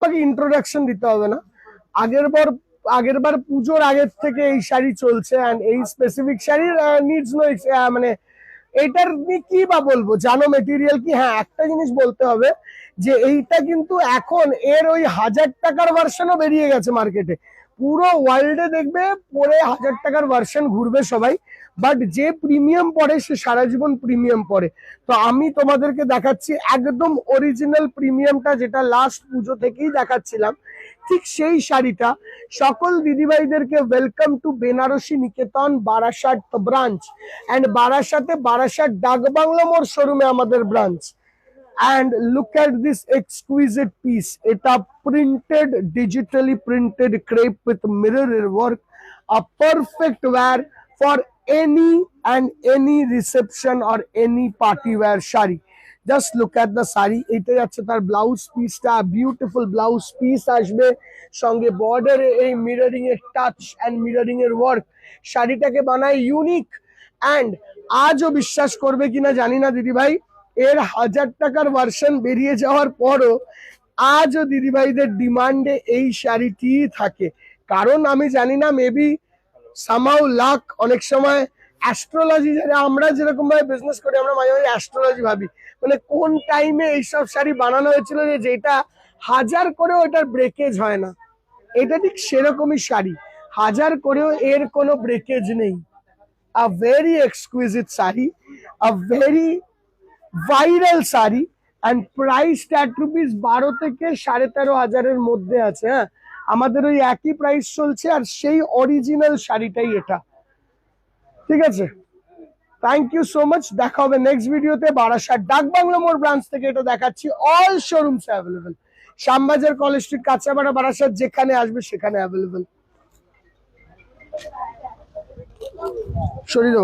পাকে ইন্ট্রোডাকশন দিতে হবে না। আগের বার পুজোর আগের থেকে এই শাড়ি চলছে, এন্ড এই স্পেসিফিক শাড়ির নিডস নো মানে এটার কি বা বলবো, জানো মেটেরিয়াল কি। হ্যাঁ, একটা জিনিস বলতে হবে যে এইটা কিন্তু এখন এর ওই 1000 টাকার ভার্সনও বেরিয়ে গেছে মার্কেটে। পুরো ওয়ার্ল্ডে দেখবে পরে 1000 টাকার ভার্সন ঘুরবে সবাই, বাট যে প্রিমিয়াম পরে সে সারা জীবন প্রিমিয়াম পরে। তো আমি তোমাদেরকে দেখাচ্ছি একদম অরিজিনাল প্রিমিয়ামটা, যেটা লাস্ট পুজো থেকেই দেখাচ্ছিলাম, ঠিক সেই শাড়িটা। সকল দিদিভাইদেরকে welcome to Benarasi Niketan Barasat branch, and Barasat Dak Bangla More শোরুমে আমাদের branch. And look at this exquisite piece. It's a digitally printed crepe with mirror work, a perfect wear for any reception or any party wear shari. Just look at the sari. এটা যাচ্ছে তার blouse পিসটা, beautiful blouse piece আসবে, সঙ্গে বর্ডারে এই mirroring এর touch and mirroring এর ওয়ার্ক শাড়িটাকে বানায় ইউনিক। এন্ড আজও বিশ্বাস করবে কিনা জানি না দিদি ভাই, এর 1000 টাকার ভার্সন বেরিয়ে যাওয়ার পরও আজও দিদিভাইদের ডিমান্ডে এই শাড়িটি থাকে। কারণ আমি জানি না, মেবি সামহাউ লাক, অনেক সময় অ্যাস্ট্রোলজি, আমরা যেরকম ভাবে বিজনেস করি আমরা মাঝে মাঝে অ্যাস্ট্রোলজি ভাবি, মানে কোন টাইমে এইসব শাড়ি বানানো হয়েছিল যে যেটা 1000 করেও এটার ব্রেকেজ হয় না। এটা ঠিক সেরকমই শাড়ি, 1000 করেও এর কোনো ব্রেকেজ নেই। A very exquisite sari, a very viral sari, and price at rupees 12 থেকে 13,500 মধ্যে আছে। হ্যাঁ, আমাদের ওই একই প্রাইস চলছে, আর সেই অরিজিনাল শাড়িটাই এটা। ঠিক আছে, থ্যাংক ইউ সো মাচ। দেখা হবে নেক্সট ভিডিওতে। বারাসাত ডাক বাংলা মোড় ব্রাঞ্চ থেকে এটা দেখাচ্ছি, all শোরুমস available. Shyambazar, college street, Kanchapara, Barasat, যেখানে আসবে সেখানে অ্যাভেলেবেল। শরীর